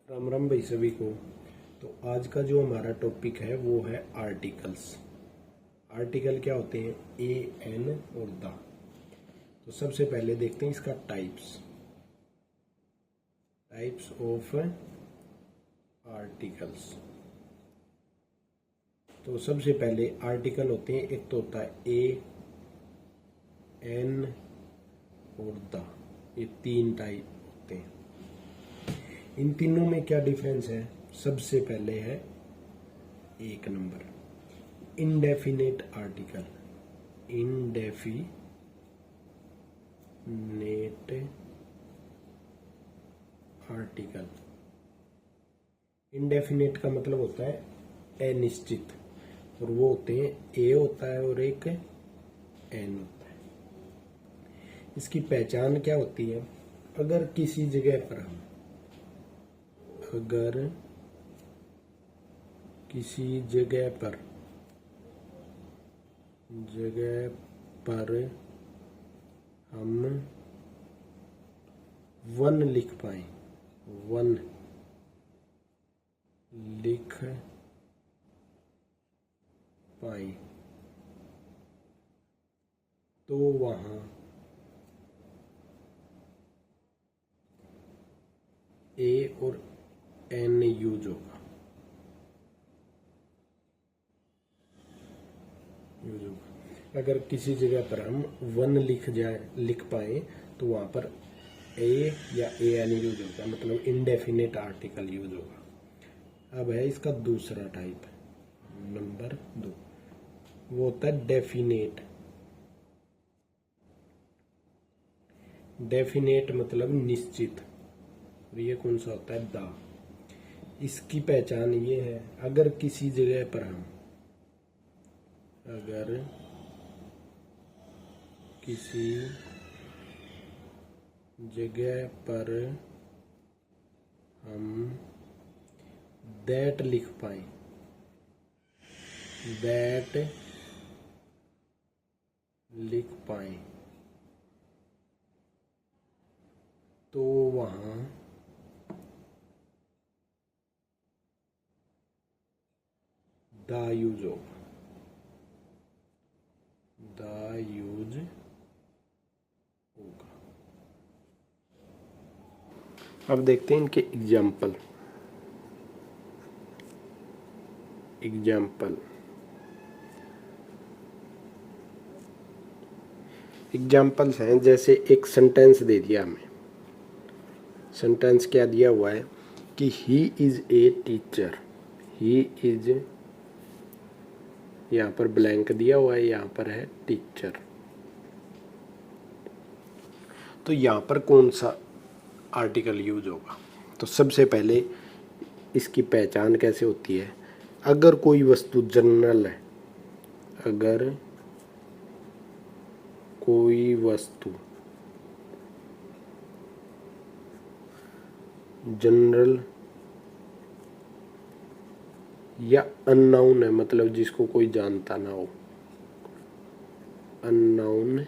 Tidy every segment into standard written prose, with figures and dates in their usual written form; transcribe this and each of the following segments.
राम राम भाई सभी को। तो आज का जो हमारा टॉपिक है वो है आर्टिकल्स। आर्टिकल क्या होते हैं? ए, एन और द। तो सबसे पहले देखते हैं इसका टाइप्स ऑफ आर्टिकल्स। तो सबसे पहले आर्टिकल होते हैं, एक तो होता है ए, एन और द। ये तीन टाइप होते हैं। इन तीनों में क्या डिफरेंस है? सबसे पहले है एक number, indefinite article. Indefinite article. Indefinite का मतलब होता है अनिश्चित, और वो होते हैं ए होता है और एक एन होता है। इसकी पहचान क्या होती है? अगर किसी जगह पर हम हम वन लिख पाए, तो वहां ए और एन यूज होगा। अगर किसी जगह पर हम वन लिख पाए तो वहां पर ए या ए एन यूज होगा, मतलब इनडेफिनेट आर्टिकल यूज होगा। अब है इसका दूसरा टाइप, नंबर 2, वो होता है डेफिनेट। डेफिनेट मतलब निश्चित, और ये कौन सा होता है? द। इसकी पहचान ये है, अगर किसी जगह पर हम दैट लिख पाए, तो वहां द यूज होगा। अब देखते हैं इनके एग्जाम्पल्स हैं। जैसे एक सेंटेंस दे दिया हमें। सेंटेंस क्या दिया हुआ है कि he is a teacher. He is, यहाँ पर ब्लैंक दिया हुआ है, यहाँ पर है टीचर। तो यहाँ पर कौन सा आर्टिकल यूज होगा? तो सबसे पहले इसकी पहचान कैसे होती है? अगर कोई वस्तु जनरल है, अगर कोई वस्तु जनरल या अननोन है, मतलब जिसको कोई जानता ना हो, अननोन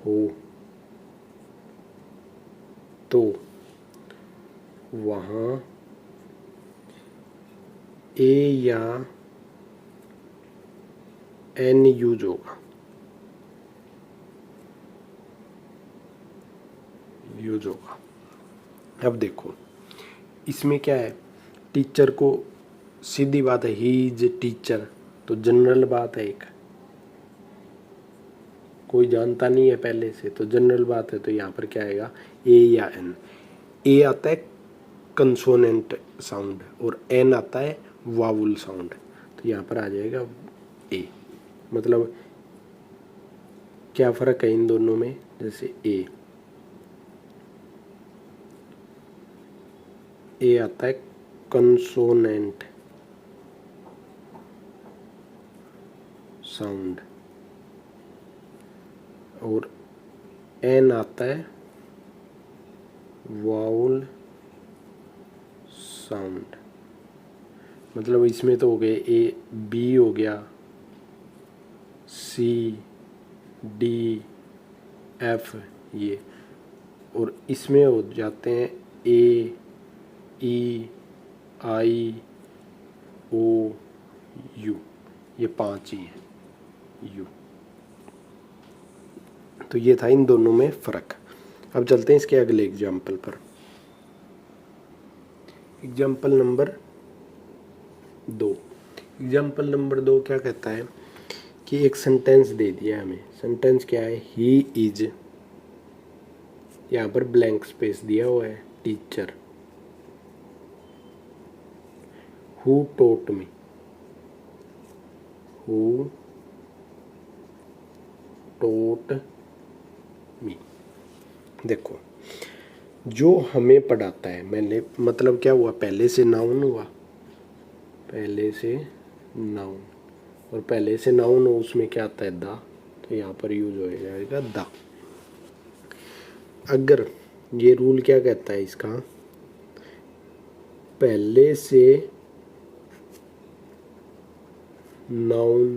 हो, तो वहां ए या एन यूज होगा। अब देखो इसमें क्या है, टीचर को सीधी बात है, ही इज टीचर, तो जनरल बात है, एक कोई जानता नहीं है पहले से, तो जनरल बात है। तो यहाँ पर क्या आएगा? ए या एन। ए आता है कंसोनेंट साउंड और एन आता है वावुल साउंड, तो यहाँ पर आ जाएगा ए। मतलब क्या फर्क है इन दोनों में? जैसे ए आता है कंसोनेंट साउंड और एन आता है वाउल साउंड। मतलब इसमें तो हो गए ए, बी हो गया, सी, डी, एफ ये, और इसमें हो जाते हैं ए, ई, आई, ओ, यू, ये 5 ही है यू। तो ये था इन दोनों में फ़र्क। अब चलते हैं इसके अगले एग्जाम्पल पर। Example number 2। एग्जाम्पल नंबर 2 क्या कहता है कि एक सेंटेंस दे दिया हमें। सेंटेंस क्या है, ही इज, यहाँ पर ब्लैंक स्पेस दिया हुआ है, teacher. Who taught me, who taught me. देखो, जो हमें पढ़ाता है, मैंने मतलब क्या हुआ, पहले से नाउन हुआ, पहले से नाउन, और पहले से नाउन हो उसमें क्या आता है, द, तो यहाँ पर यूज हो जाएगा द। अगर ये रूल क्या कहता है इसका, पहले से नाउन,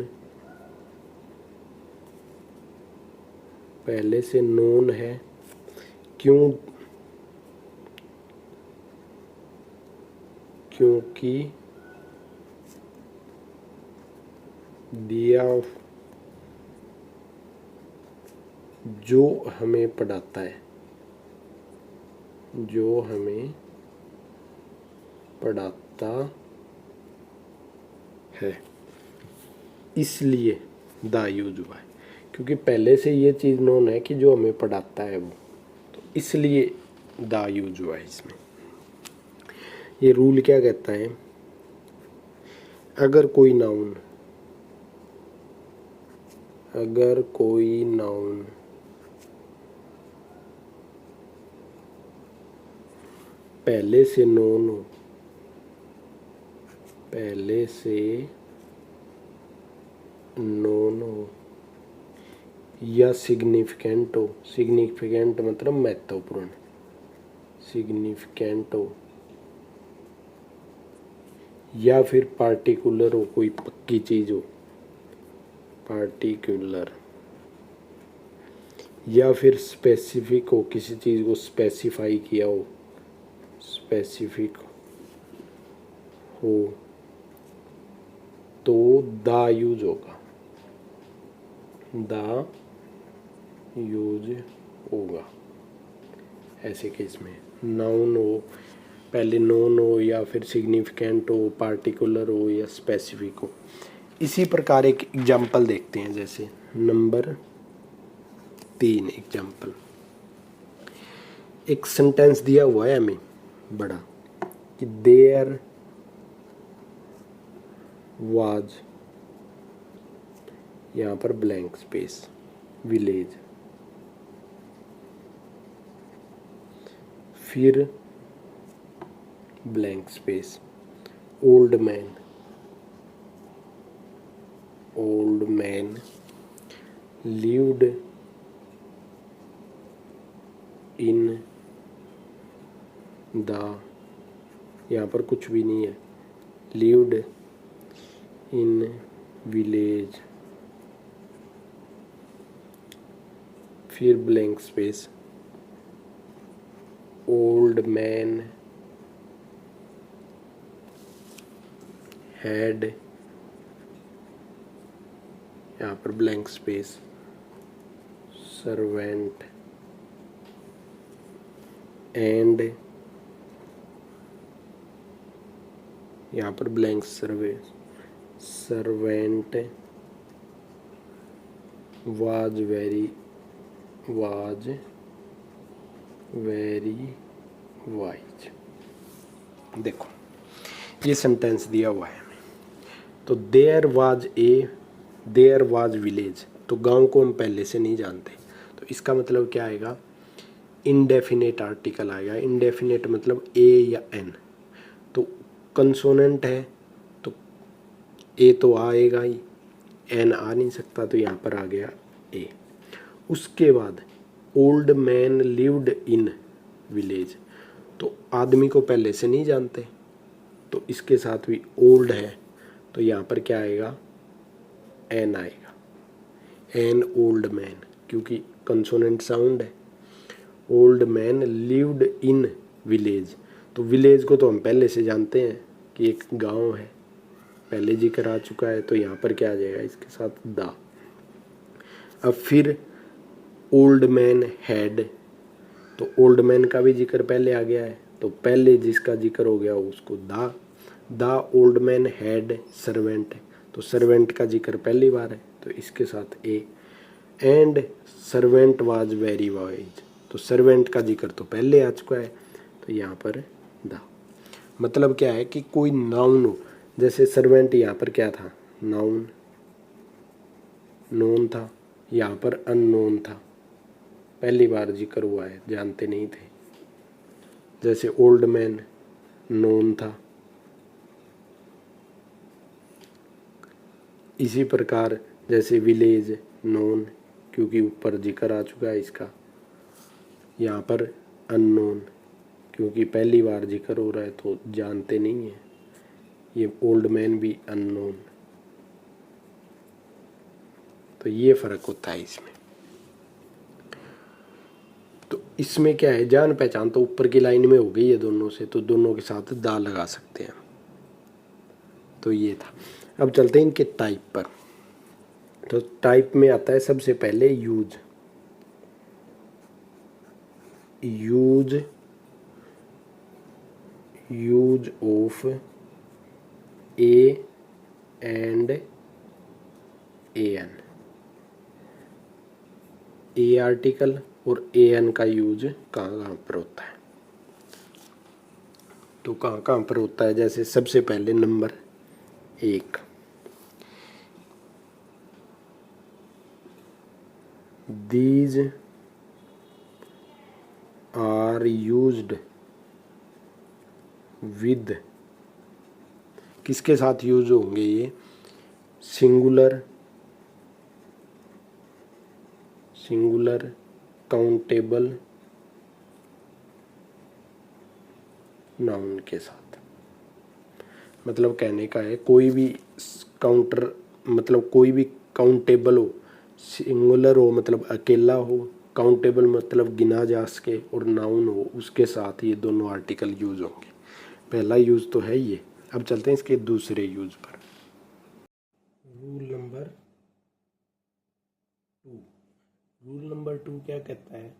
पहले से नोन है, क्यों, क्योंकि दिया जो हमें पढ़ाता है, जो हमें पढ़ाता है, इसलिए द यूज हुआ है। क्योंकि पहले से ये चीज़ नोन है कि जो हमें पढ़ाता है वो, तो इसलिए द यूज हुआ है इसमें। ये रूल क्या कहता है, अगर कोई नाउन, अगर कोई नाउन पहले से नोन हो, पहले से नोन हो या सिग्निफिकेंट हो, सिग्निफिकेंट मतलब महत्वपूर्ण, सिग्निफिकेंट हो, या फिर पार्टिकुलर हो, कोई पक्की चीज हो, पार्टिकुलर, या फिर स्पेसिफिक हो, किसी चीज को स्पेसिफाई किया हो, स्पेसिफिक हो, तो द यूज होगा, द यूज होगा। ऐसे केस में नाउन हो, पहले नोन हो, या फिर सिग्निफिकेंट हो, पार्टिकुलर हो, या स्पेसिफिक हो। इसी प्रकार एक एग्जाम्पल देखते हैं, जैसे नंबर 3 एग्जाम्पल। एक सेंटेंस दिया हुआ है हमें बड़ा कि देयर वाज, यहाँ पर ब्लैंक स्पेस, विलेज, फिर blank space, old man, old man lived in the, यहाँ पर कुछ भी नहीं है, लिव्ड इन विलेज, फिर blank space, old man had, यहाँ पर ब्लैंक स्पेस, सर्वेंट, एंड यहाँ पर blank servant was very wise. देखो, ये सेंटेंस दिया हुआ है हमें। तो देयर वाज विलेज, तो गांव को हम पहले से नहीं जानते, तो इसका मतलब क्या आएगा, इनडेफिनेट आर्टिकल आएगा। इनडेफिनेट मतलब ए या एन, तो कंसोनेंट है तो ए तो आएगा ही, एन आ नहीं सकता, तो यहाँ पर आ गया ए। उसके बाद old man lived in village, तो आदमी को पहले से नहीं जानते, तो इसके साथ भी ओल्ड है, तो यहाँ पर क्या आएगा, एन आएगा, एन ओल्ड मैन, क्योंकि कंसोनेंट साउंड है। Old man lived in village, तो विलेज को तो हम पहले से जानते हैं कि एक गांव है, पहले जिक्र आ चुका है, तो यहाँ पर क्या आ जाएगा इसके साथ द। अब फिर ओल्ड मैन हैड, तो ओल्ड मैन का भी जिक्र पहले आ गया है, तो पहले जिसका जिक्र हो गया उसको the old man had servant, तो सर्वेंट का जिक्र पहली बार है तो इसके साथ a. And servant was very wise, तो सर्वेंट का जिक्र तो पहले आ चुका है तो यहाँ पर द। मतलब क्या है कि कोई नाउन हो, जैसे सर्वेंट यहाँ पर क्या था, नाउन, नोन था, यहाँ पर अननोन था, पहली बार जिक्र हुआ है, जानते नहीं थे। जैसे ओल्ड मैन नोन था, इसी प्रकार जैसे विलेज नोन, क्योंकि ऊपर जिक्र आ चुका है इसका। यहाँ पर अननोन, क्योंकि पहली बार जिक्र हो रहा है तो जानते नहीं है। ये ओल्ड मैन भी अननोन, तो ये फर्क होता है इसमें। तो इसमें क्या है, जान पहचान तो ऊपर की लाइन में हो गई है दोनों से, तो दोनों के साथ दा लगा सकते हैं। तो ये था। अब चलते हैं इनके टाइप पर। तो टाइप में आता है सबसे पहले use. Use of a and an, a article और ए एन का यूज कहाँ कहाँ पर होता है, तो कहाँ कहाँ पर होता है। जैसे सबसे पहले number 1, these are used with, किसके साथ यूज होंगे ये, सिंगुलर काउंटेबल नाउन के साथ। मतलब कहने का है कोई भी काउंटर, मतलब कोई भी काउंटेबल हो, सिंगुलर हो मतलब अकेला हो, काउंटेबल मतलब गिना जा सके, और नाउन हो उसके साथ ये दोनों आर्टिकल यूज होंगे। पहला यूज तो है ये। अब चलते हैं इसके दूसरे यूज पर। रूल नंबर 2 क्या कहता है,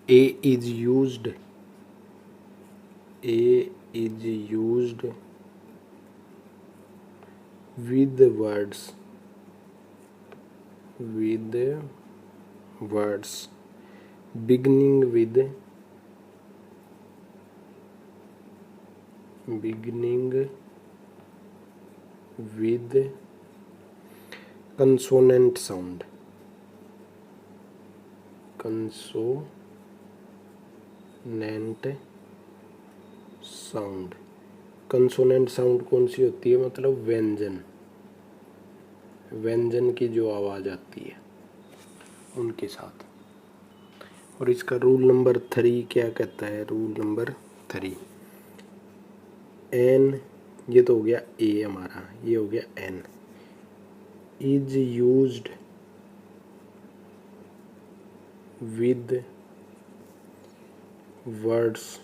a is used with words beginning with consonant sound। Consonant sound कौन सी होती है, मतलब व्यंजन की जो आवाज़ आती है उनके साथ। और इसका रूल नंबर 3 क्या कहता है, रूल नंबर 3, एन, ये तो हो गया ए हमारा, ये हो गया an, is used with words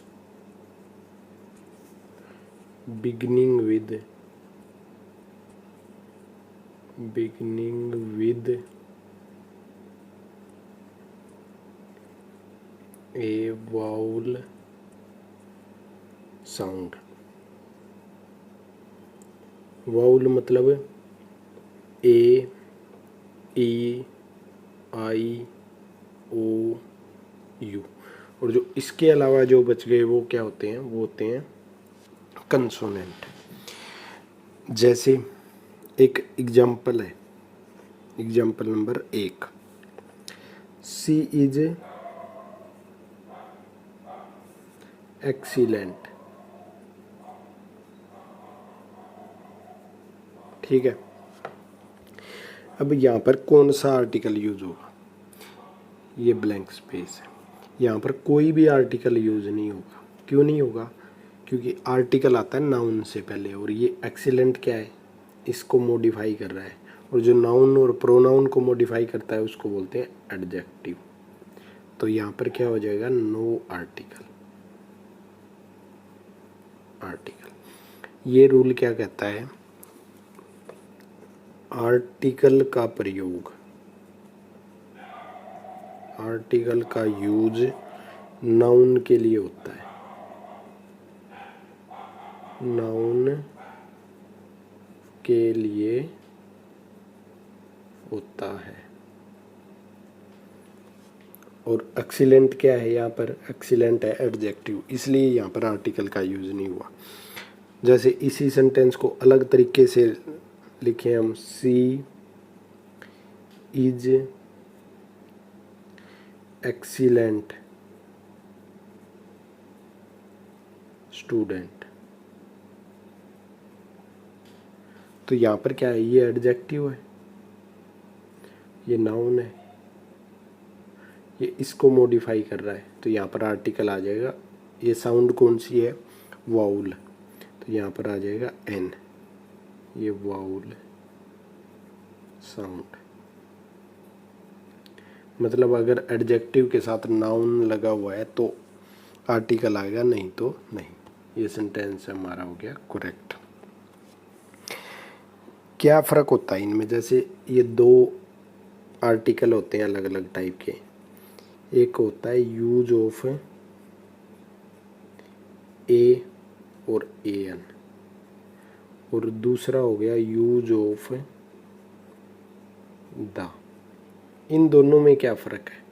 beginning with a vowel sound। Vowel मतलब A, E, I, O, you, और जो इसके अलावा जो बच गए वो क्या होते हैं, वो होते हैं कंसोनेंट। जैसे एक एग्जाम्पल है, example number 1, she is excellent. ठीक है। अब यहाँ पर कौन सा आर्टिकल यूज होगा, ये ब्लैंक स्पेस है, यहाँ पर कोई भी आर्टिकल यूज नहीं होगा। क्यों नहीं होगा, क्योंकि आर्टिकल आता है नाउन से पहले, और ये एक्सीलेंट क्या है, इसको मॉडिफाई कर रहा है, और जो नाउन और प्रोनाउन को मॉडिफाई करता है उसको बोलते हैं एडजेक्टिव। तो यहाँ पर क्या हो जाएगा, नो आर्टिकल। आर्टिकल। ये रूल क्या कहता है, आर्टिकल का प्रयोग, आर्टिकल का यूज नाउन के लिए होता है, नाउन के लिए होता है। और एक्सीलेंट क्या है यहाँ पर, एक्सीलेंट है एडजेक्टिव, इसलिए यहाँ पर आर्टिकल का यूज नहीं हुआ। जैसे इसी सेंटेंस को अलग तरीके से लिखें हम, सी इज एक्सीलेंट स्टूडेंट, तो यहाँ पर क्या है, ये एडजेक्टिव है, ये नाउन है, ये इसको मॉडिफाई कर रहा है, तो यहाँ पर आर्टिकल आ जाएगा। ये साउंड कौन सी है, वाउल, तो यहाँ पर आ जाएगा एन, ये वाउल साउंड। मतलब अगर एडजेक्टिव के साथ नाउन लगा हुआ है तो आर्टिकल आएगा, नहीं तो नहीं। ये सेंटेंस हमारा हो गया करेक्ट। क्या फ़र्क होता है इनमें, जैसे ये दो आर्टिकल होते हैं अलग अलग टाइप के, एक होता है यूज ऑफ ए और ए एन, और दूसरा हो गया यूज ऑफ द। इन दोनों में क्या फ़र्क है,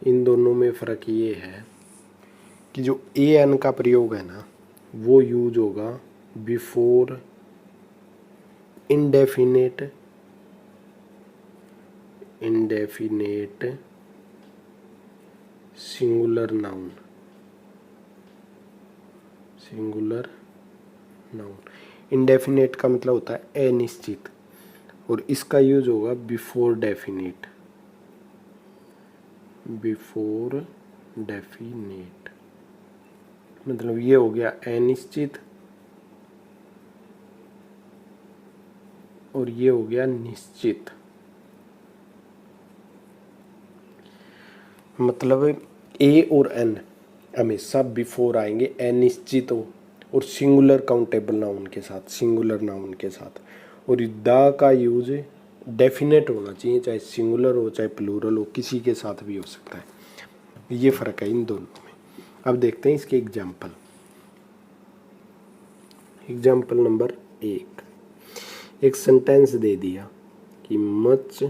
इन दोनों में फ़र्क ये है कि जो ए एन का प्रयोग है ना, वो यूज होगा before indefinite singular noun, singular noun. Indefinite का मतलब होता है अनिश्चित, और इसका यूज होगा बिफोर डेफिनेट, बिफोर डेफिनेट। मतलब ये हो गया अनिश्चित और ये हो गया निश्चित। मतलब ए और एन हमेशा बिफोर आएंगे अनिश्चित हो और सिंगुलर काउंटेबल नाउन के साथ, सिंगुलर नाउन के साथ। और द का यूज डेफिनेट होना चाहिए, चाहे सिंगुलर हो चाहे प्लूरल हो, किसी के साथ भी हो सकता है। ये फ़र्क है इन दोनों में। अब देखते हैं इसके एग्जाम्पल। एग्जाम्पल नंबर 1, एक सेंटेंस दे दिया कि much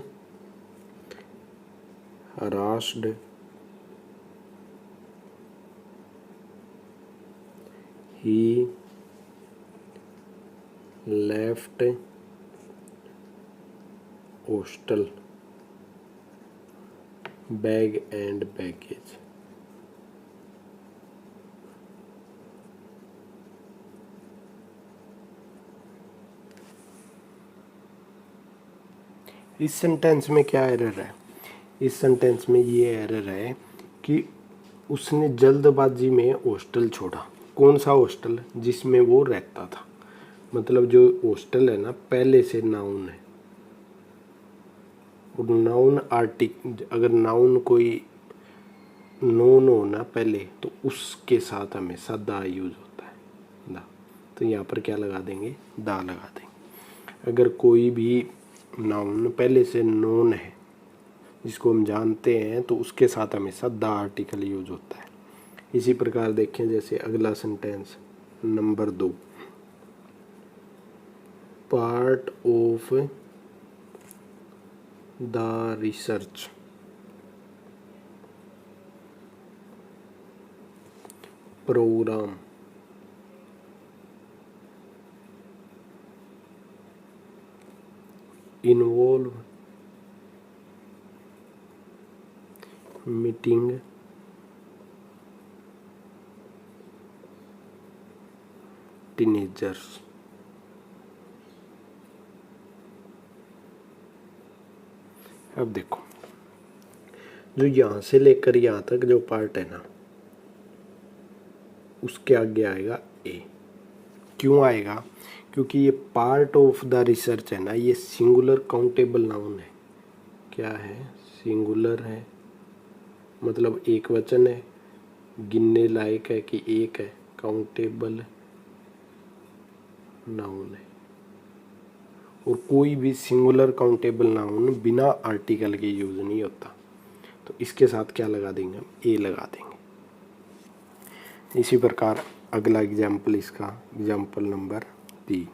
harassed he left hostel bag and baggage। इस सेंटेंस में क्या एरर है, इस सेंटेंस में ये एरर है कि उसने जल्दबाजी में हॉस्टल छोड़ा। कौन सा हॉस्टल, जिसमें वो रहता था। मतलब जो हॉस्टल है ना, पहले से नाउन है, और नाउन अगर नाउन कोई नोन हो ना पहले, तो उसके साथ हमेशा दा यूज होता है, दा। तो यहाँ पर क्या लगा देंगे, दा लगा देंगे। अगर कोई भी नाउन पहले से नोन है, जिसको हम जानते हैं, तो उसके साथ हमेशा द आर्टिकल यूज होता है। इसी प्रकार देखें, जैसे अगला sentence number 2, part of the research program involve meeting teenagers. अब देखो, जो यहाँ से लेकर यहाँ तक जो पार्ट है ना, उसके आगे आएगा ए। क्यों आएगा, क्योंकि ये पार्ट ऑफ द रिसर्च है ना, ये सिंगुलर काउंटेबल नाउन है। क्या है, सिंगुलर है, मतलब एक वचन है, गिनने लायक है कि एक है, काउंटेबल नाउन है, और कोई भी सिंगुलर काउंटेबल नाउन बिना आर्टिकल के यूज नहीं होता। तो इसके साथ क्या लगा देंगे हम, ए लगा देंगे। इसी प्रकार अगला एग्जाम्पल इसका, example number 3,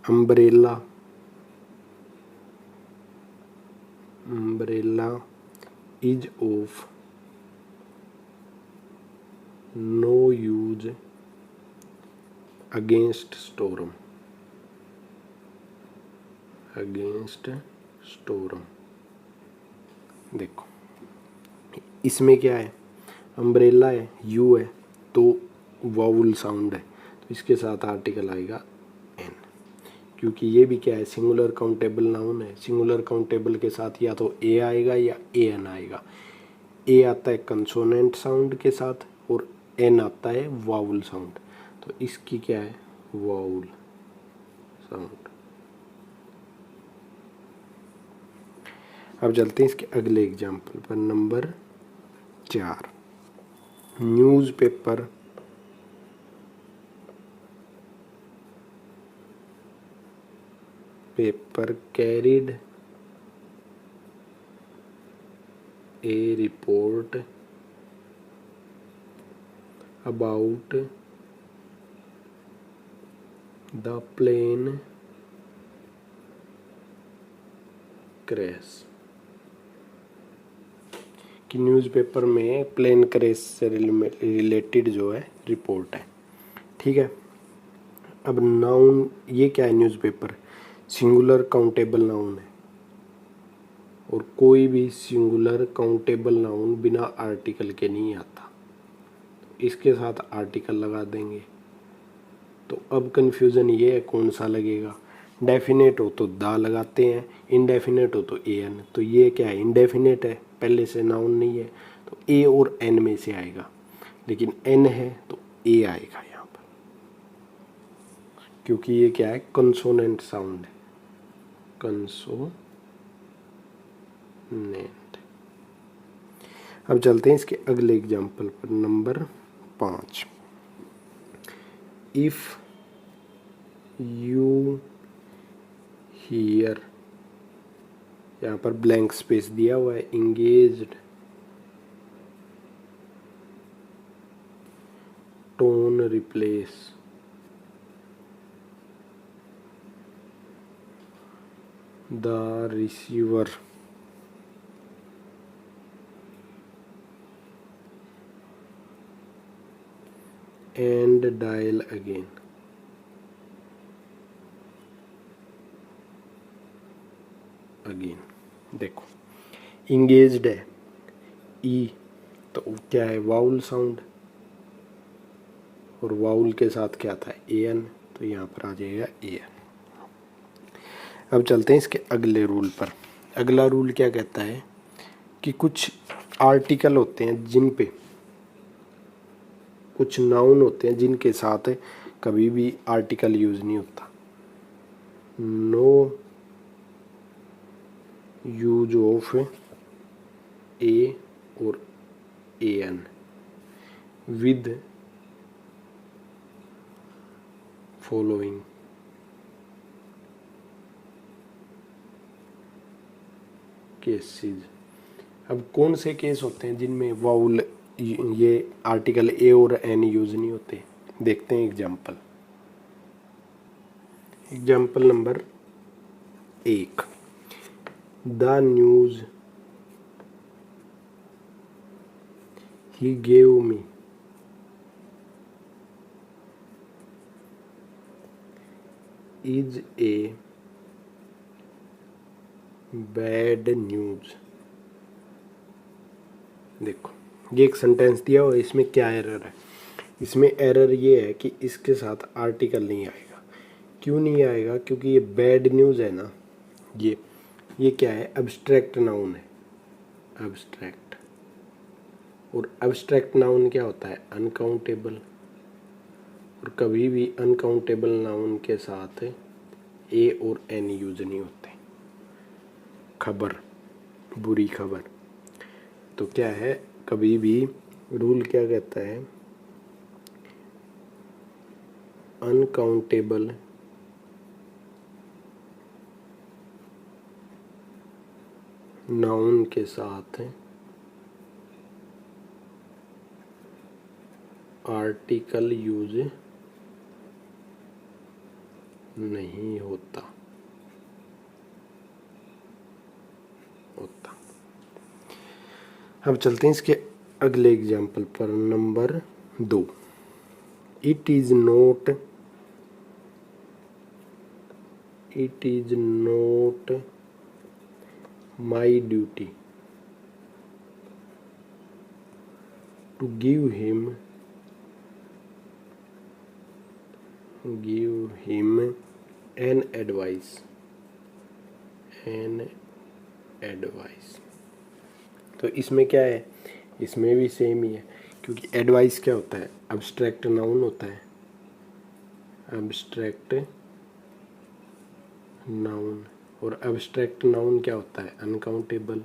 umbrella. Umbrella is of no use against storm. Against storm, देखो इसमें क्या है, अम्ब्रेला है, यू है, तो वाउल साउंड है, तो इसके साथ आर्टिकल आएगा एन, क्योंकि ये भी क्या है, सिंगुलर काउंटेबल नाउन है। सिंगुलर काउंटेबल के साथ या तो ए आएगा या ए एन आएगा। ए आता है कंसोनेंट साउंड के साथ और एन आता है वाउल साउंड, तो इसकी क्या है, वाउल साउंड। अब चलते हैं इसके अगले एग्जाम्पल पर, number 4, newspaper. Paper carried a report about the plane crash, कि न्यूज़पेपर में प्लेन क्रैश से रिलेटेड जो है रिपोर्ट है। ठीक है, अब नाउन ये क्या है, न्यूज़पेपर सिंगुलर काउंटेबल नाउन है, और कोई भी सिंगुलर काउंटेबल नाउन बिना आर्टिकल के नहीं आता, इसके साथ आर्टिकल लगा देंगे। तो अब कन्फ्यूज़न ये है कौन सा लगेगा, डेफिनेट हो तो दा लगाते हैं, इनडेफिनेट हो तो ए एन। तो ये क्या है, इनडेफिनेट है, पहले से नाउन नहीं है, तो ए और एन में से आएगा, लेकिन एन है तो ए आएगा यहाँ पर, क्योंकि ये क्या है, कंसोनेंट साउंड है, कंसोनेंट। अब चलते हैं इसके अगले एग्जाम्पल पर, नंबर 5, इफ यू हियर, यहाँ पर ब्लैंक स्पेस दिया हुआ है, engaged tone replace the receiver and dial again. देखो इंगेज्ड है, ई तो क्या है, वाउल साउंड, और वाउल के साथ क्या था, ए एन, तो यहाँ पर आ जाएगा ए एन। अब चलते हैं इसके अगले रूल पर। अगला रूल क्या कहता है कि कुछ आर्टिकल होते हैं जिन पे, कुछ नाउन होते हैं जिनके साथ कभी भी आर्टिकल यूज नहीं होता। नो यूज ऑफ ए और a N with following cases. अब कौन से केस होते हैं जिनमें वाउल, ये आर्टिकल ए और एन यूज नहीं होते, देखते हैं example. Example number 1, the news he gave me is a bad news. देखो ये एक सेंटेंस दिया हुआ है, इसमें क्या एरर है, इसमें एरर ये है कि इसके साथ आर्टिकल नहीं आएगा। क्यों नहीं आएगा, क्योंकि ये बैड न्यूज़ है ना, ये क्या है, एब्स्ट्रैक्ट नाउन है, एब्स्ट्रैक्ट। और एब्स्ट्रैक्ट नाउन क्या होता है, अनकाउंटेबल, और कभी भी अनकाउंटेबल नाउन के साथ ए और एन यूज नहीं होते। खबर, बुरी खबर, तो क्या है, कभी भी रूल क्या कहता है, अनकाउंटेबल नाउन के साथ आर्टिकल यूज नहीं होता। अब चलते हैं इसके अगले एग्जाम्पल पर, number 2। It is not my duty to give him an advice. तो इसमें क्या है, इसमें भी सेम ही है, क्योंकि एडवाइस क्या होता है, अब्स्ट्रैक्ट नाउन होता है। अब्स्ट्रैक्ट नाउन, और अब्स्ट्रैक्ट नाउन क्या होता है, अनकाउंटेबल।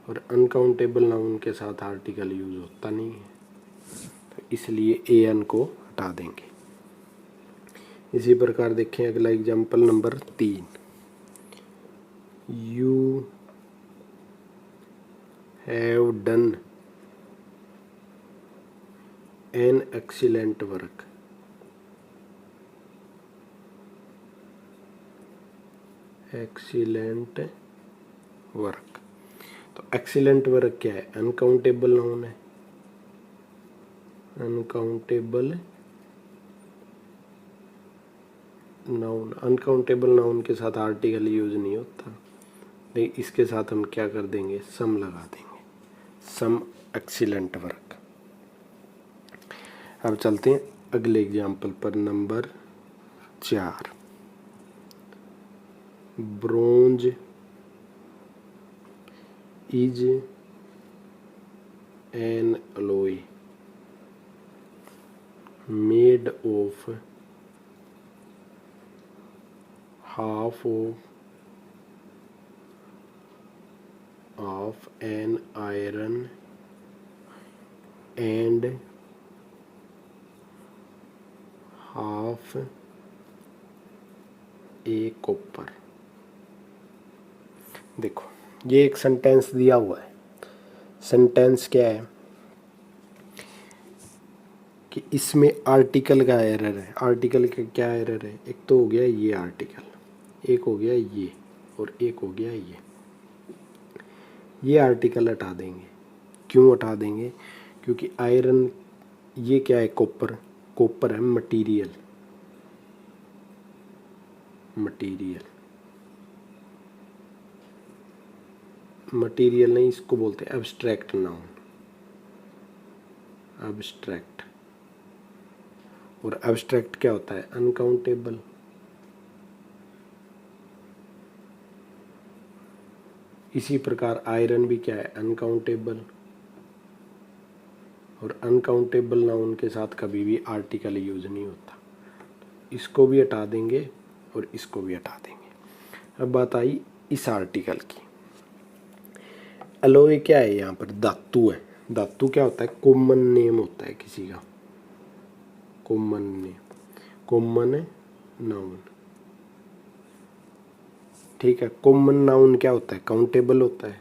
और अनकाउंटेबल नाउन के साथ आर्टिकल यूज होता नहीं है, तो इसलिए एन को हटा देंगे। इसी प्रकार देखें अगला example number 3। You have done an excellent work. Excellent work, तो एक्सीलेंट वर्क क्या है, अनकाउंटेबल नाउन है। अनकाउंटेबल नाउन के साथ आर्टिकल यूज नहीं होता, लेकिन इसके साथ हम क्या कर देंगे, सम लगा देंगे, सम एक्सीलेंट वर्क। अब चलते हैं अगले एग्जाम्पल पर, number 4। Bronze is an alloy made of half of an iron and half a copper। देखो ये एक सेंटेंस दिया हुआ है। सेंटेंस क्या है कि इसमें आर्टिकल का एरर है। आर्टिकल का क्या एरर है, एक तो हो गया ये आर्टिकल, एक हो गया ये, और एक हो गया ये आर्टिकल हटा देंगे। क्यों हटा देंगे, क्योंकि आयरन, ये क्या है, कॉपर। कॉपर है मटेरियल, मटेरियल नहीं, इसको बोलते हैं एब्स्ट्रैक्ट नाउन। एब्स्ट्रैक्ट, और एब्स्ट्रैक्ट क्या होता है, अनकाउंटेबल। इसी प्रकार आयरन भी क्या है, अनकाउंटेबल, और अनकाउंटेबल नाउन के साथ कभी भी आर्टिकल यूज नहीं होता। इसको भी हटा देंगे और इसको भी हटा देंगे। अब बात आई इस आर्टिकल की। एलॉय क्या है, यहाँ पर धातु है। धातु क्या होता है, कॉमन नेम होता है किसी का, कॉमन नेम, कॉमन नाउन। ठीक है, कॉमन नाउन क्या होता है, काउंटेबल होता है,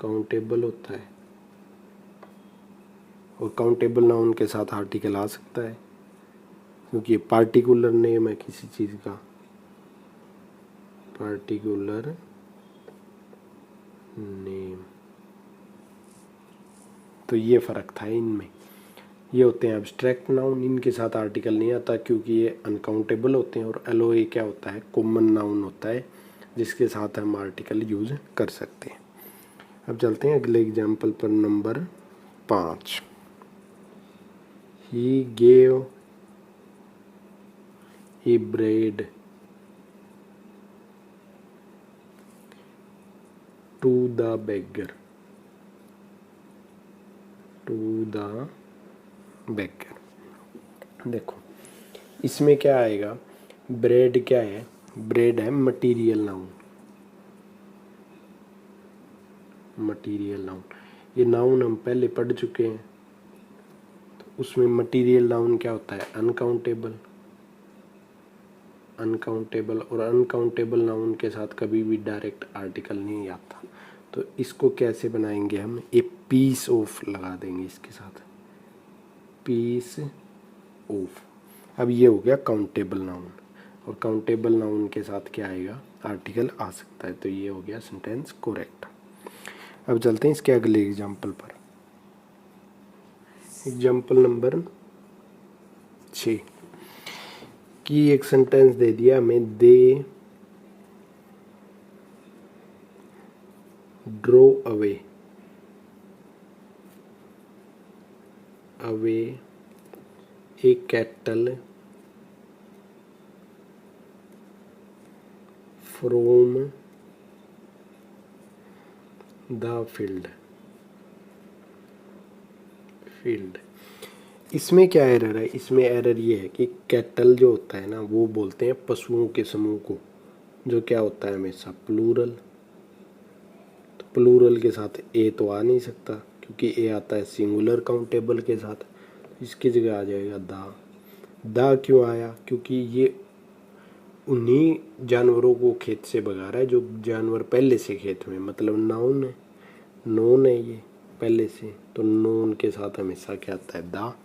काउंटेबल होता है, और काउंटेबल नाउन के साथ आर्टिकल आ सकता है, क्योंकि ये पार्टिकुलर नेम है किसी चीज़ का, पार्टिकुलर नेम। तो ये फ़र्क था इनमें। ये होते हैं एब्स्ट्रैक्ट नाउन, इनके साथ आर्टिकल नहीं आता क्योंकि ये अनकाउंटेबल होते हैं। और एलओए क्या होता है, कॉमन नाउन होता है जिसके साथ हम आर्टिकल यूज कर सकते हैं। अब चलते हैं अगले एग्जाम्पल पर, number 5। He gave a bread to the beggar, to the beggar. देखो इसमें क्या आएगा, ब्रेड क्या है, ब्रेड है मटेरियल नाउन, मटेरियल नाउन। ये नाउन हम पहले पढ़ चुके हैं, उसमें मटेरियल नाउन क्या होता है, अनकाउंटेबल। अनकाउंटेबल और अनकाउंटेबल नाउन के साथ कभी भी डायरेक्ट आर्टिकल नहीं आता। तो इसको कैसे बनाएंगे हम, एक पीस ऑफ लगा देंगे इसके साथ, पीस ऑफ। अब ये हो गया काउंटेबल नाउन, और काउंटेबल नाउन के साथ क्या आएगा, आर्टिकल आ सकता है। तो ये हो गया सेंटेंस करेक्ट। अब चलते हैं इसके अगले एग्जाम्पल पर। एग्जाम्पल नंबर 6 की एक सेंटेंस दे दिया हमें, they draw away a cattle from the field. इसमें क्या एरर है, इसमें एरर ये है कि कैटल जो होता है ना, वो बोलते हैं पशुओं के समूह को, जो क्या होता है हमेशा प्लूरल। तो प्लूरल के साथ ए तो आ नहीं सकता, क्योंकि ए आता है सिंगुलर काउंटेबल के साथ। इसकी जगह आ जाएगा दा क्यों आया, क्योंकि ये उन्हीं जानवरों को खेत से भगा रहा है जो जानवर पहले से खेत में, मतलब नोन है ये पहले से, तो नोन के साथ हमेशा क्या आता है, दा।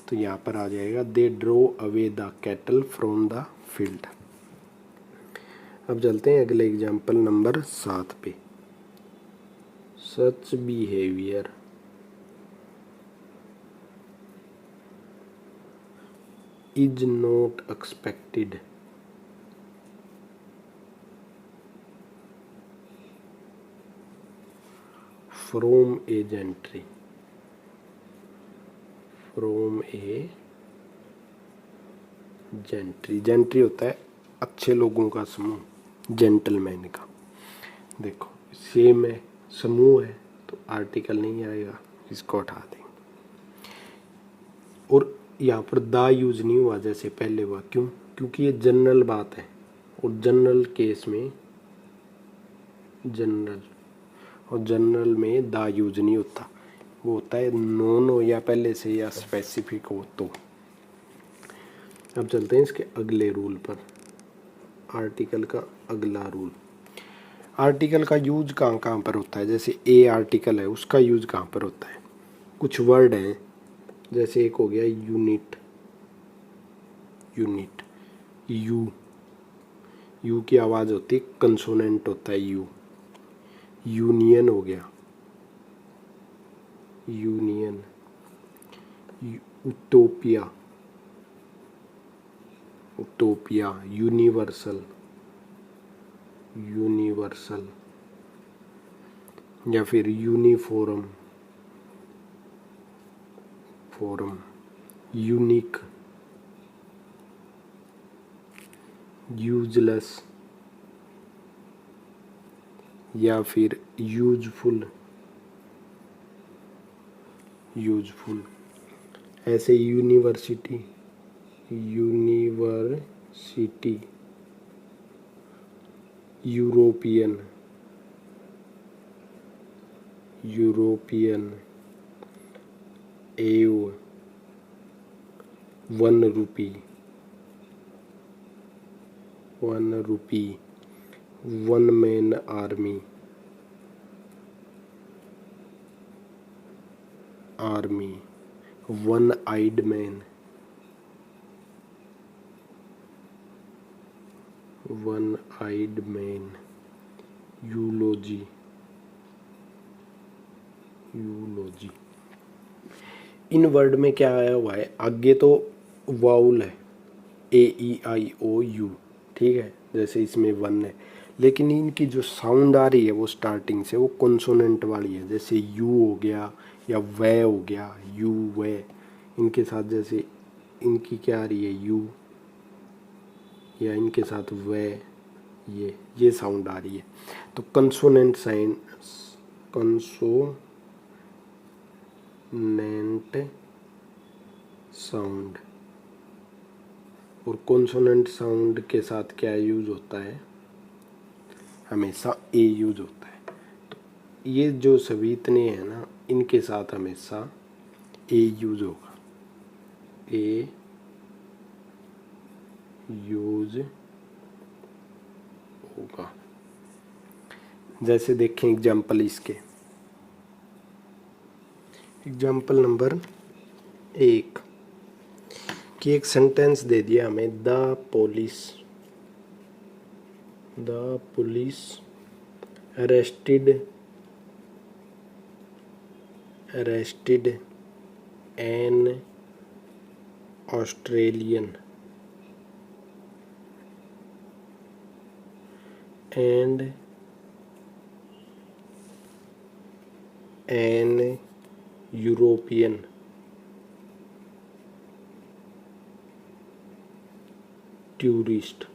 तो यहाँ पर आ जाएगा they draw away the cattle from the field. अब चलते हैं अगले एग्जाम्पल नंबर 7 पे। Such behaviour is not expected from a gentry. Gentry होता है अच्छे लोगों का समूह, जेंटलमैन का। देखो सेम है, समूह है, तो आर्टिकल नहीं आएगा, इसको हटा देंगे। और यहाँ पर दा यूज नहीं हुआ जैसे पहले हुआ, क्यों, क्योंकि ये जनरल बात है, और जनरल केस में जनरल में दा यूज नहीं होता, वो होता है नोन हो या पहले से या स्पेसिफिक हो तो। अब चलते हैं इसके अगले रूल पर, आर्टिकल का अगला रूल। आर्टिकल का यूज कहाँ कहाँ पर होता है, जैसे ए आर्टिकल है उसका यूज कहाँ पर होता है, कुछ वर्ड हैं, जैसे एक हो गया यूनिट, यू की आवाज़ होती है, कंसोनेंट होता है यू। यूनियन हो गया, यूनियन। उटोपिया, यूनिवर्सल, या फिर यूनिफॉर्म, यूनिक, यूजलेस, या फिर यूजफुल। ऐसे university, European, ewe, 1 rupee, 1 man army, one eyed man, eulogy. इन वर्ड में क्या आया हुआ है, आगे तो वाउल है, AEIOU, ठीक है, जैसे इसमें 1 है, लेकिन इनकी जो साउंड आ रही है वो स्टार्टिंग से वो कॉन्सोनेंट वाली है, जैसे यू हो गया या वे हो गया, यू वे, इनके साथ जैसे इनकी क्या आ रही है यू, या इनके साथ वे, ये साउंड आ रही है। तो कंसोनेंट साउंड, और कॉन्सोनेंट साउंड के साथ क्या यूज होता है, हमेशा ए यूज होता है। तो ये जो सभी इतने हैं ना, इनके साथ हमेशा ए यूज होगा। ए यूज होगा। जैसे देखें एग्जाम्पल इसके, एग्जाम्पल नंबर 1 कि एक सेंटेंस दे दिया हमें, the police arrested an Australian and an European tourist.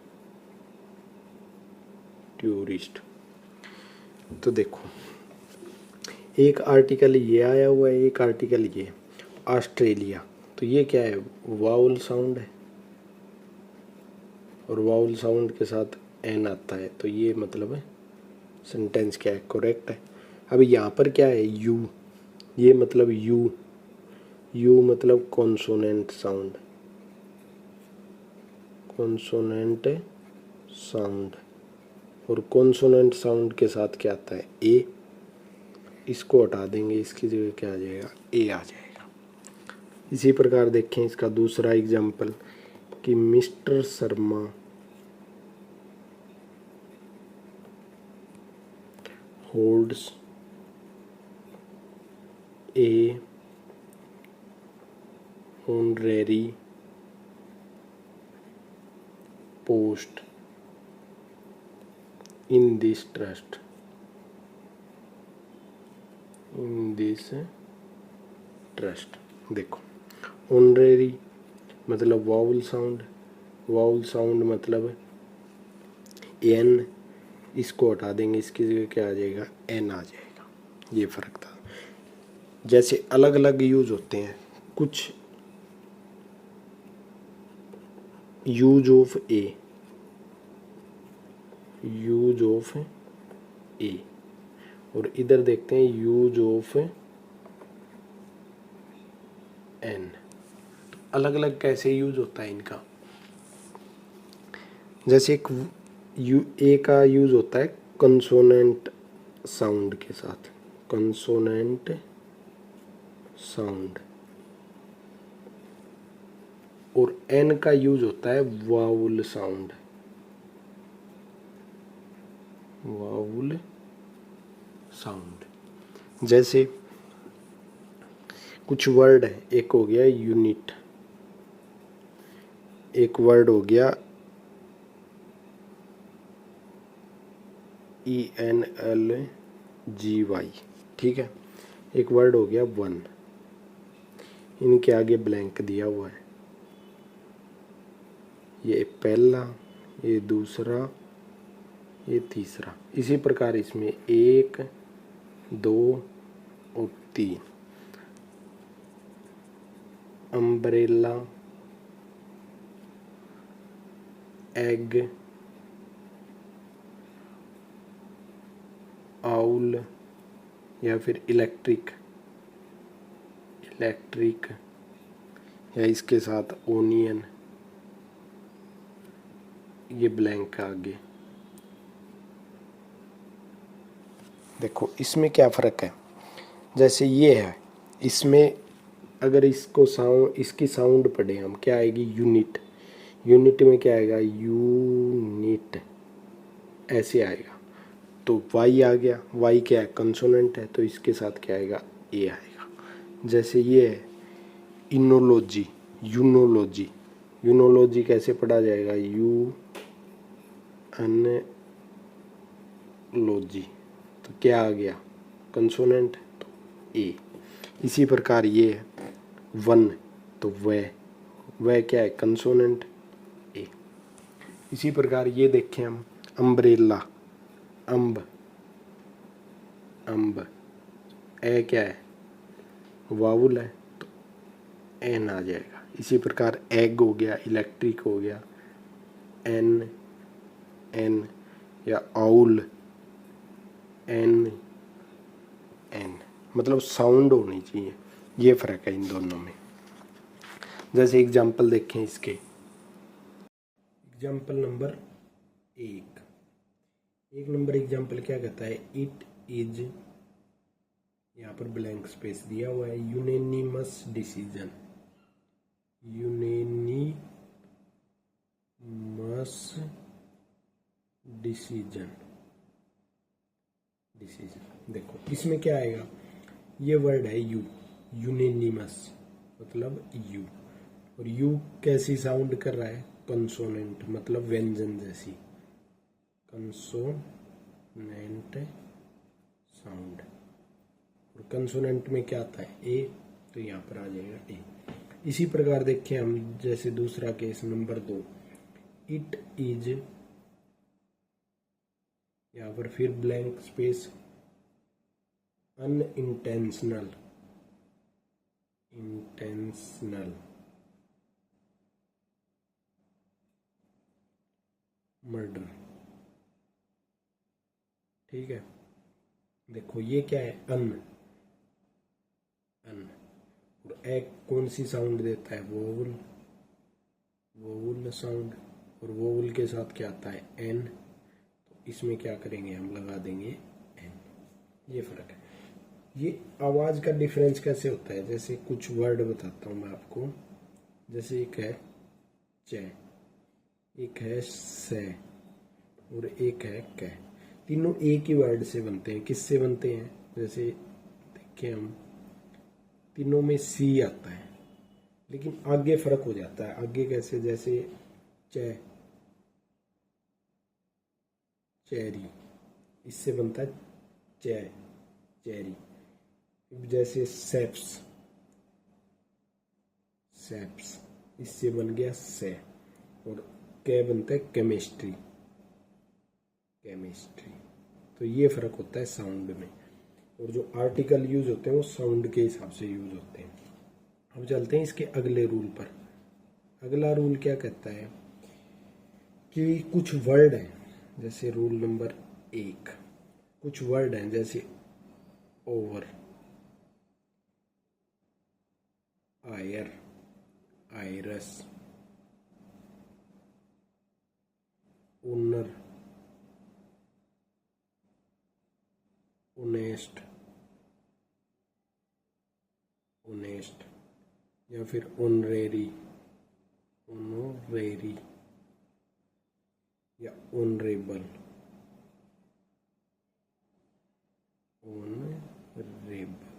तो देखो एक आर्टिकल ये आया हुआ है, एक आर्टिकल ये ऑस्ट्रेलिया, तो ये क्या है, वाउल साउंड है और वाउल साउंड के साथ एन आता है, तो ये मतलब सेंटेंस क्या है, करेक्ट है। अब यहाँ पर क्या है, यू, ये मतलब यू मतलब कॉन्सोनेंट साउंड, और कॉन्सोनेंट साउंड के साथ क्या आता है, ए। इसको हटा देंगे, इसकी जगह क्या आ जाएगा, ए आ जाएगा। इसी प्रकार देखें इसका दूसरा एग्जाम्पल कि mister Sharma holds A honorary post in this trust. देखो ऑनरेरी मतलब वाउल साउंड मतलब एन, इसको हटा देंगे, इसकी जगह क्या आ जाएगा, एन आ जाएगा। ये फर्क था। जैसे अलग अलग यूज होते हैं, कुछ यूज ऑफ ए और इधर देखते हैं यूज ऑफ एन। अलग अलग कैसे यूज होता है इनका, जैसे एक ए का यूज होता है कंसोनेंट साउंड के साथ, कंसोनेंट साउंड, और एन का यूज होता है वाउल साउंड। जैसे कुछ वर्ड है, एक हो गया यूनिट, एक वर्ड हो गया ENLGY, ठीक है, एक वर्ड हो गया वन, इनके आगे ब्लैंक दिया हुआ है, ये पहला, ये दूसरा, ये तीसरा। इसी प्रकार इसमें 1 2 और 3, अम्ब्रेला, एग, आउल, या फिर इलेक्ट्रिक, या इसके साथ ओनियन, ये ब्लैंक आगे। देखो इसमें क्या फ़र्क है, जैसे ये है, इसमें अगर इसकी साउंड पढ़े हम, क्या आएगी, यूनिट में क्या आएगा, यूनिट, ऐसे आएगा। तो वाई आ गया, वाई क्या है, कंसोनेंट है, तो इसके साथ क्या आएगा, ए आएगा। जैसे ये है यूनोलॉजी कैसे पढ़ा जाएगा, लॉजी, तो क्या आ गया, कंसोनेंट, तो ए। इसी प्रकार ये है वन, तो वह क्या है, कंसोनेंट, ए। इसी प्रकार ये देखें हम, अम्ब्रेला, अम्ब, ए क्या है, वावुल है, तो एन आ जाएगा। इसी प्रकार एग हो गया, इलेक्ट्रिक हो गया, एन, या आउल, एन, मतलब साउंड होनी चाहिए। ये फ़र्क है इन दोनों में। जैसे एग्जाम्पल देखें इसके, एग्जाम्पल नंबर एक नंबर एग्जाम्पल क्या कहता है, इट इज, यहाँ पर ब्लैंक स्पेस दिया हुआ है, यूनेनिमस डिसीजन, यूनेनिमस डिसीजन, देखो इसमें क्या आएगा, ये वर्ड है यू, यूनेनिमस मतलब यू, और यू कैसी साउंड कर रहा है, कंसोनेंट मतलब व्यंजन जैसी, कंसोनेंट साउंड, और कंसोनेंट में क्या आता है, ए, तो यहाँ पर आ जाएगा ए। इसी प्रकार देखें हम, जैसे दूसरा केस नंबर 2, इट इज, यहाँ पर फिर blank space, unintentional, intentional murder, ठीक है। देखो ये क्या है, अन, और एक कौन सी साउंड देता है, वोवल, वोवल साउंड, और वोवल के साथ क्या आता है, एन, तो इसमें क्या करेंगे, हम लगा देंगे एन। ये फर्क है। ये आवाज का डिफरेंस कैसे होता है, जैसे कुछ वर्ड बताता हूं मैं आपको, जैसे एक है चे, एक है से, और एक है कै, तीनों एक ही वर्ड से बनते हैं। किससे बनते हैं, जैसे देखिए हम, तीनों में सी आता है, लेकिन आगे फर्क हो जाता है। आगे कैसे, जैसे चे, चेरी, इससे बनता है चे, चेरी। जैसे सेप्स, सेप्स, इससे बन गया से, और कै बनता है केमिस्ट्री, केमिस्ट्री। तो ये फर्क होता है साउंड में, और जो आर्टिकल यूज होते हैं वो साउंड के हिसाब से यूज होते हैं। अब चलते हैं इसके अगले रूल पर। अगला रूल क्या कहता है कि कुछ वर्ड हैं, जैसे रूल नंबर 1, कुछ वर्ड हैं जैसे ओवर, आयर, आयरस, ओनर, ओनेस्ट, ओनेस्ट, या फिर ऑनरेरी, ऑनरेरी, या ऑनरेबल, ऑनरेबल।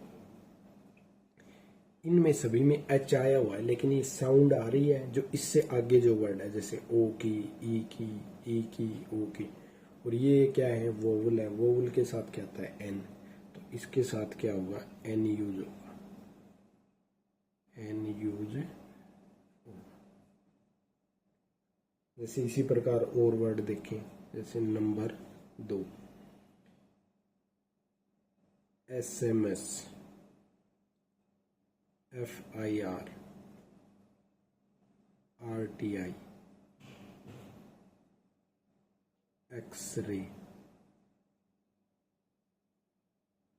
इनमें सभी में एच आया हुआ है, लेकिन ये साउंड आ रही है जो इससे आगे जो वर्ड है, जैसे ओ की, ई की, ई की, ओ की, और ये क्या है, वोवल है, वोवल के साथ क्या आता है, एन, तो इसके साथ क्या होगा, एन यूज होगा, एन यूज होगा। जैसे इसी प्रकार और वर्ड देखें, जैसे number 2, SMS, FIR, RTI, X ray,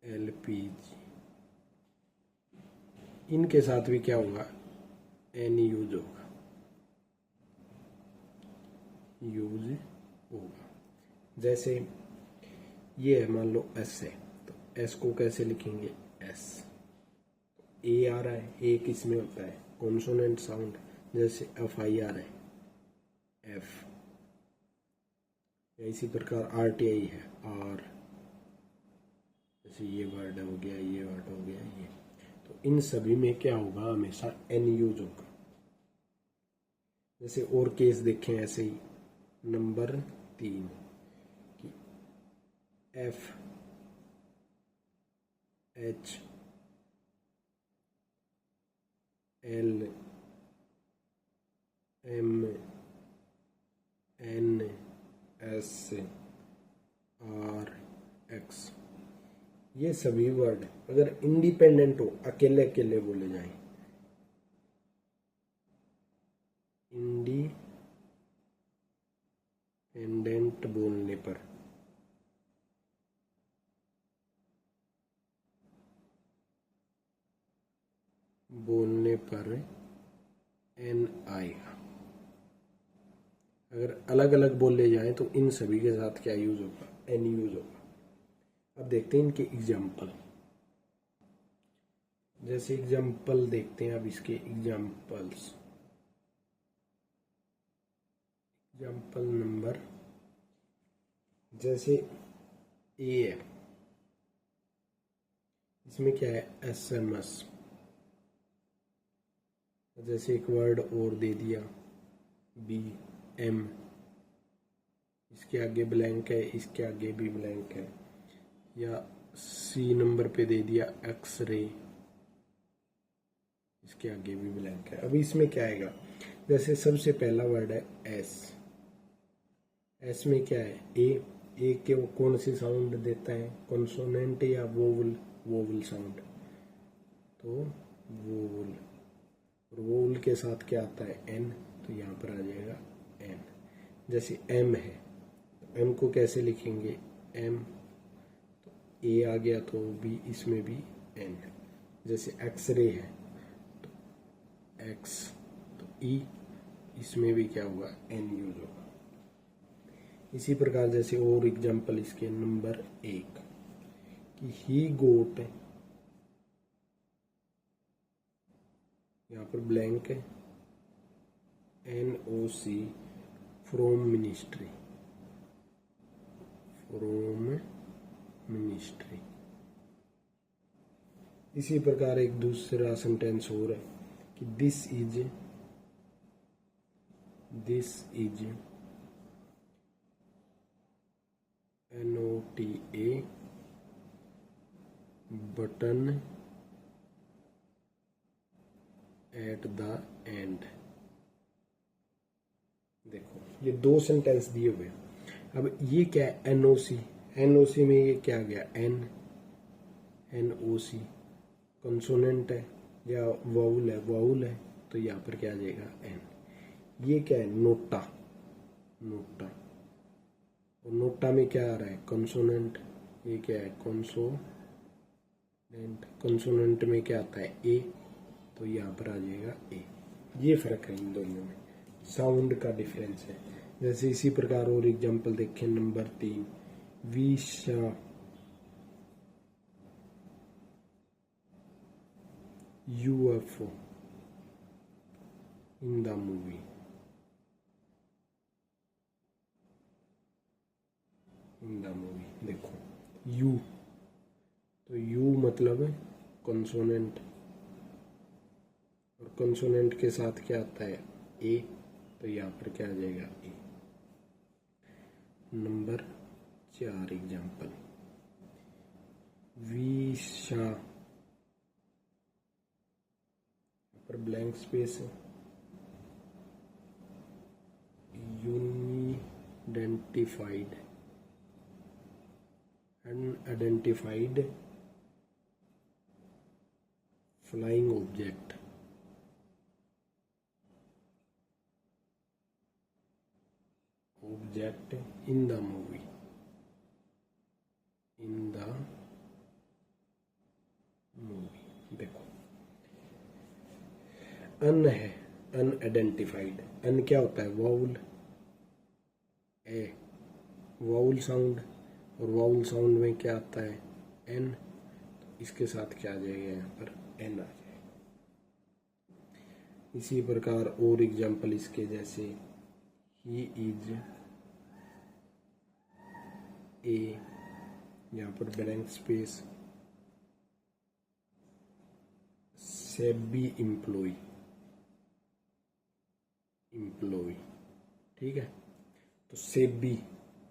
LPG, इनके साथ भी क्या होगा, एन यूज होगा, यूज होगा। जैसे ये है, मान लो एस है, तो एस को कैसे लिखेंगे, एस, ए आ रहा है, ए किस में होता है, कॉन्सोनेंट साउंड, जैसे FIR है, एफ, या इसी प्रकार RTI है, आर, जैसे ये वर्ड हो गया, ये वर्ड हो गया, ये, तो इन सभी में क्या होगा, हमेशा एन यूज होगा। जैसे और केस देखें ऐसे ही, नंबर 3 कि F, H, L, M, N, S, R, X, ये सभी वर्ड अगर इंडिपेंडेंट हो, अकेले अकेले बोले जाएं, इंडिपेंडेंट बोलने पर, एन आएगा। अगर अलग अलग बोले जाएं तो इन सभी के साथ क्या यूज होगा, एन यूज होगा। अब देखते हैं इनके एग्जाम्पल। जैसे एग्जाम्पल देखते हैं अब इसके एग्जाम्पल्स। एग्जाम्पल नंबर, जैसे ए है, इसमें क्या है, SMS। जैसे एक वर्ड और दे दिया BM, इसके आगे ब्लैंक है, इसके आगे भी ब्लैंक है। या C नंबर पे दे दिया एक्सरे, इसके आगे भी ब्लैंक है। अभी इसमें क्या आएगा, जैसे सबसे पहला वर्ड है S में क्या है, ए के वो कौन सी साउंड देता है, कॉन्सोनेंट या वोवल, वोवल साउंड, तो वोवल। और वोवल के साथ क्या आता है, एन, तो यहाँ पर आ जाएगा एन। जैसे एम है, एम को कैसे लिखेंगे, एम, तो ए आ गया तो बी, इसमें भी एन। जैसे एक्सरे है तो एक्स, तो ई, इसमें भी क्या होगा, एन यूज होगा। इसी प्रकार जैसे और एग्जाम्पल इसके नंबर 1 कि ही गोट, यहाँ पर ब्लैंक है, NOC from ministry, from ministry. इसी प्रकार एक दूसरा सेंटेंस और है कि this is NOTA button at the end. देखो ये दो सेंटेंस दिए हुए हैं। अब ये क्या है, NOC में ये क्या आ गया, NOC कंसोनेंट है या वाउल है, तो यहाँ पर क्या आ जाएगा, एन। ये क्या है, नोटा, और नोटा में क्या आ रहा है, कंसोनेंट, ये क्या है, कंसोनेंट में क्या आता है, ए, तो यहाँ पर आ जाएगा ए। ये फर्क है इन दोनों में, साउंड का डिफरेंस है। जैसे इसी प्रकार और एग्जांपल देखें नंबर 3, वी शा UFO इन द मूवी, देखो यू, तो यू मतलब है कंसोनेंट, और कंसोनेंट के साथ क्या आता है, ए, तो यहाँ पर क्या आ जाएगा, ए। नंबर 4 एग्जाम्पल, वी शा, पर ब्लैंक स्पेस है, unidentified flying object, in the movie, देखो अन है, अनआइडेंटिफाइड, अन क्या होता है, वाउल, ए, वाउल साउंड, और वाउल साउंड में क्या आता है, एन, तो इसके साथ क्या आ जाएगा, यहाँ पर एन आ जाएगा। इसी प्रकार और एग्जाम्पल इसके, जैसे ही इज ए, यहाँ पर ब्लैंक स्पेस, सेबी एम्प्लॉय, ठीक है। तो सेबी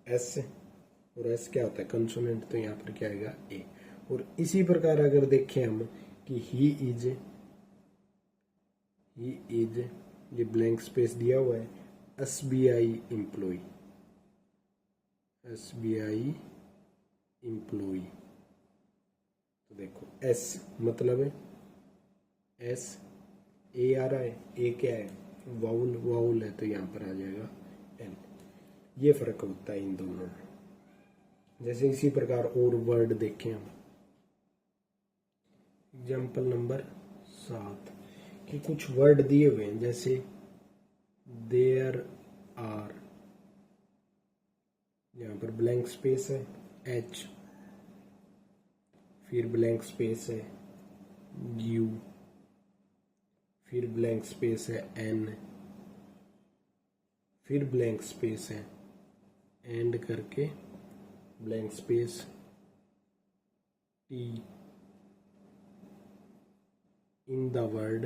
एस, और एस क्या होता है, कंसोनेंट, तो यहाँ पर क्या आएगा, ए। और इसी प्रकार अगर देखें हम कि ही इज, ये ब्लैंक स्पेस दिया हुआ है, SBI एम्प्लॉय, तो देखो एस मतलब है, एस, ए आ रहा है, ए क्या है, वाउल है, तो यहाँ पर आ जाएगा एन। ये फर्क होता है इन दोनों में। जैसे इसी प्रकार और वर्ड देखें हम, एग्जाम्पल नंबर 7 कि कुछ वर्ड दिए हुए हैं, जैसे देयर आर, यहाँ पर ब्लैंक स्पेस है एच, फिर ब्लैंक स्पेस है यू, फिर ब्लैंक स्पेस है एन, फिर ब्लैंक स्पेस है एंड करके blank space T, in the word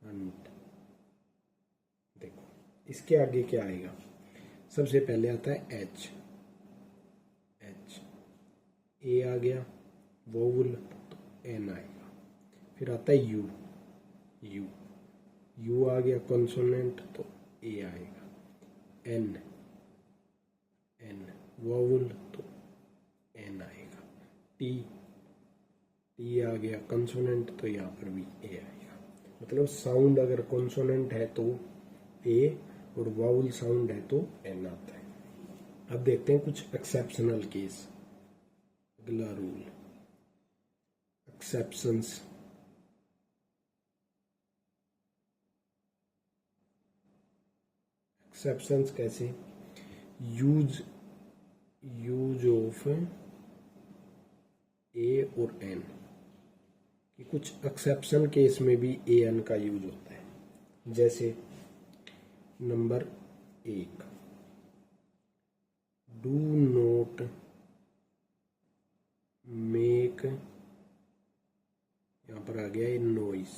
Hunt. देखो इसके आगे क्या आएगा, सबसे पहले आता है एच, एच ए आ गया वोवल तो एन आएगा, फिर आता है यू, यू यू आ गया कॉन्सोनेंट तो ए आएगा, एन, एन वोवल तो एन आएगा, टी, टी आ गया कंसोनेंट तो यहाँ पर भी ए आएगा। मतलब साउंड अगर कॉन्सोनेंट है तो ए और वाउल साउंड है तो एन आता है। अब देखते हैं कुछ एक्सेप्शनल केस। अगला रूल एक्सेप्शंस। एक्सेप्शंस कैसे, यूज ऑफ ए और एन, कि कुछ एक्सेप्शन केस में भी ए एन का यूज होता है। जैसे नंबर 1, डू नॉट मेक, यहां पर आ गया ये नॉइस।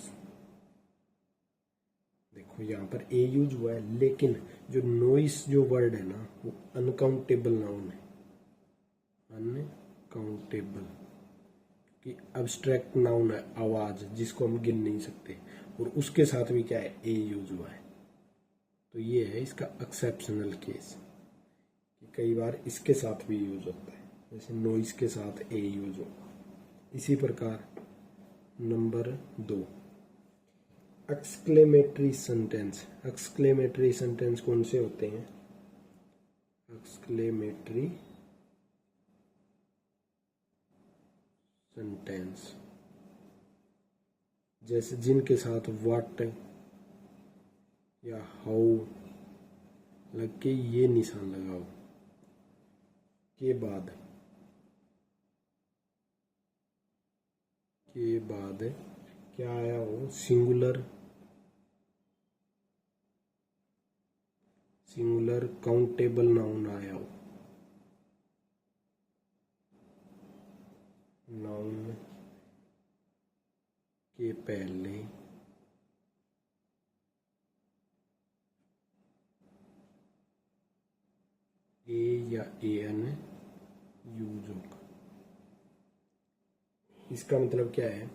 देखो यहाँ पर ए यूज हुआ है, लेकिन जो नॉइस जो वर्ड है ना वो अनकाउंटेबल नाउन है, अनकाउंटेबल कि अब्स्ट्रैक्ट नाउन है, आवाज जिसको हम गिन नहीं सकते, और उसके साथ भी क्या है ए यूज हुआ है। तो ये है इसका एक्सेप्शनल केस कि कई बार इसके साथ भी यूज होता है, जैसे नॉइस के साथ ए यूज होगा। इसी प्रकार number 2, exclamatory sentence. Exclamatory sentence कौन से होते हैं, एक्सक्लेमेटरी सेंटेंस जैसे जिनके साथ व्हाट या हाउ लग के ये निशान लगाओ के बाद क्या आया हो, सिंगुलर काउंटेबल नाउन आया हो, नाउन के पहले ए या ए एन यूज होगा। इसका मतलब क्या है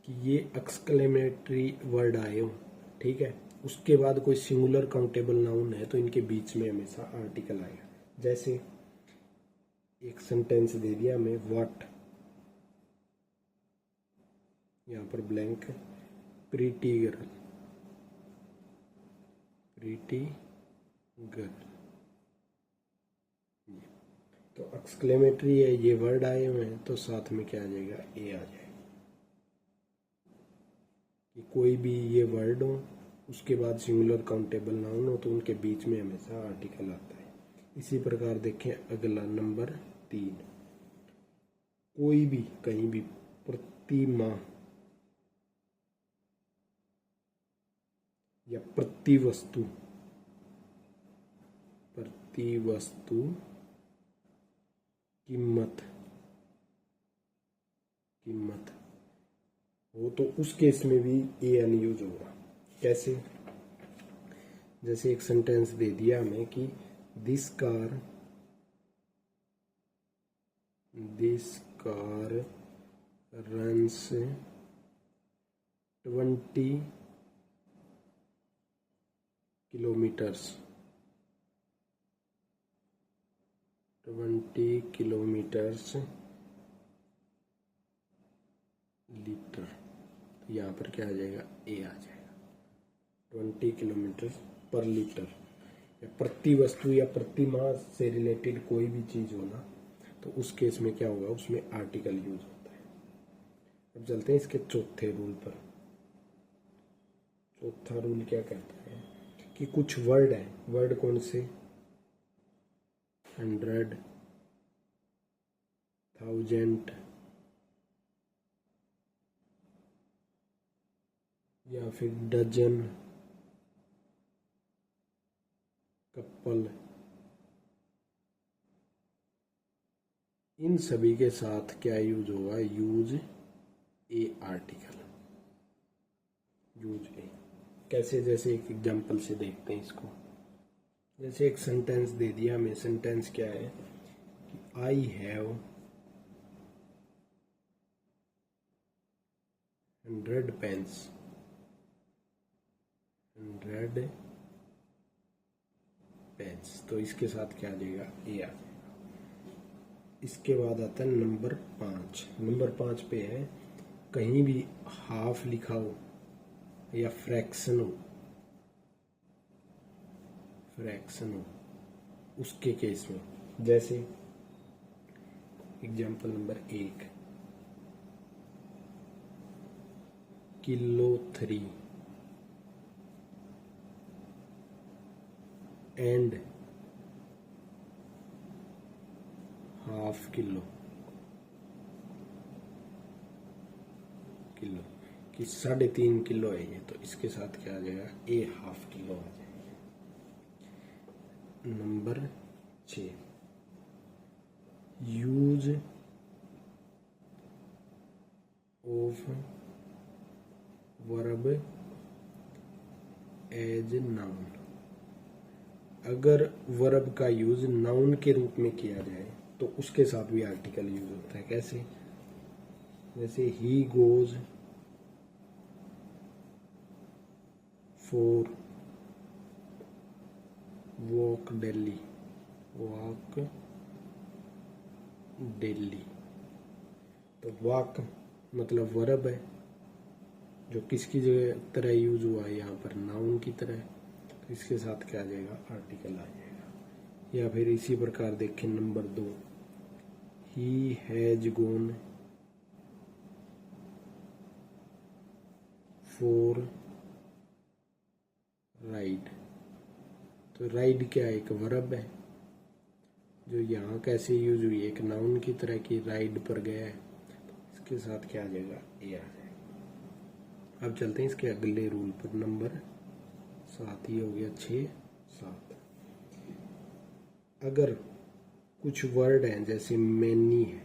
कि ये एक्सक्लेमेटरी वर्ड आए हो, ठीक है, उसके बाद कोई सिंगुलर काउंटेबल नाउन है तो इनके बीच में हमेशा आर्टिकल आएगा। जैसे एक सेंटेंस दे दिया हमें व्हाट, यहाँ पर ब्लैंक, प्रीटी गर्ल, तो एक्सक्लेमेटरी है, ये वर्ड आए हुए हैं तो साथ में क्या आ जाएगा, ए आ जाएगा। कि कोई भी ये वर्ड हो उसके बाद सिंगुलर काउंटेबल नाउन हो तो उनके बीच में हमेशा आर्टिकल आता है। इसी प्रकार देखें अगला नंबर 3, कोई भी कहीं भी प्रतिमा या प्रतिवस्तु कीमत हो तो उस केस में भी ए एन यूज होगा। कैसे, जैसे एक सेंटेंस दे दिया हमें कि this car runs 20 kilometres litre, तो यहाँ पर क्या आ जाएगा, ए आ जाएगा। 20 किलोमीटर पर लीटर, या प्रति वस्तु या प्रतिमा से रिलेटेड कोई भी चीज हो ना तो उस केस में क्या होगा, उसमें आर्टिकल यूज होता है। अब चलते हैं इसके चौथे रूल पर। चौथा रूल क्या कहता है कि कुछ वर्ड है, वर्ड कौन से, 100, 1000 या फिर डजन, कपल, इन सभी के साथ क्या यूज होगा, यूज ए आर्टिकल, यूज ए। कैसे, जैसे एक एग्जांपल से देखते हैं इसको। जैसे एक सेंटेंस दे दिया हमें, सेंटेंस क्या है कि आई हैव 100 पेन्स, 100 पेन्स, तो इसके साथ क्या आ जाएगा, ए आ जाएगा। इसके बाद आता है नंबर 5। नंबर 5 पे है कहीं भी हाफ लिखा हो या फ्रैक्शन हो, फ्रैक्शन हो, उसके केस में। जैसे example number 1, kilo 3 and half kilo, kilo कि 3.5 किलो है ये, तो इसके साथ क्या आ जाएगा, ए हाफ किलो आ जाएगा। Number 6, use of verb as noun. अगर वर्ब का यूज नाउन के रूप में किया जाए तो उसके साथ भी आर्टिकल यूज होता है। कैसे, जैसे he goes for walk daily, walk daily, तो वॉक मतलब वर्ब है जो किसकी जगह तरह यूज हुआ है, यहाँ पर नाउन की तरह, तो इसके साथ क्या आ जाएगा, आर्टिकल आ जाएगा। या फिर इसी प्रकार देखें number 2, he has gone for ride, तो राइड क्या है, एक वर्ब है जो यहाँ कैसे यूज हुई, एक नाउन की तरह की, राइड पर गया है, तो इसके साथ क्या आ जाएगा, ए आ जाएगा। अब चलते हैं इसके अगले रूल पर, नंबर 7, ही हो गया 6, 7। अगर कुछ वर्ड हैं जैसे मैनी है,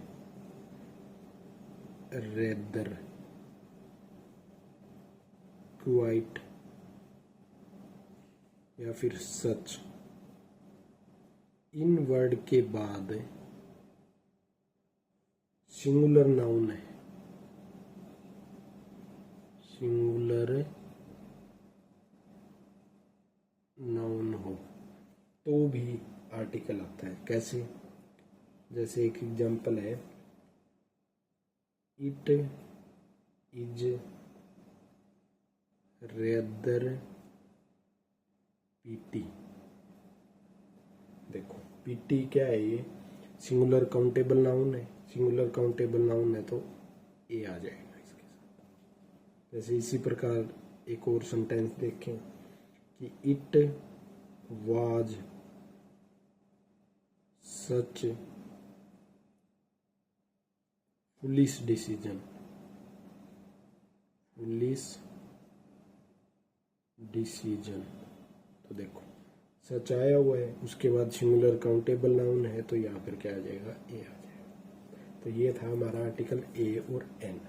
रेदर, क्वाइट या फिर सच, इन वर्ड के बाद सिंगुलर नाउन है, सिंगुलर नाउन हो तो भी आर्टिकल आता है। कैसे, जैसे एक एग्जांपल है, इट इज रेदर पीटी। देखो पीटी क्या है, ये सिंगुलर काउंटेबल नाउन है, सिंगुलर काउंटेबल नाउन है तो ए आ जाएगा इसके साथ। जैसे इसी प्रकार एक और सेंटेंस देखें कि it was such foolish decision, foolish decision, तो देखो सच आया हुआ है, उसके बाद सिंगुलर काउंटेबल नाउन है, तो यहाँ पर क्या आ जाएगा, ए आ जाएगा। तो ये था हमारा आर्टिकल ए और एन।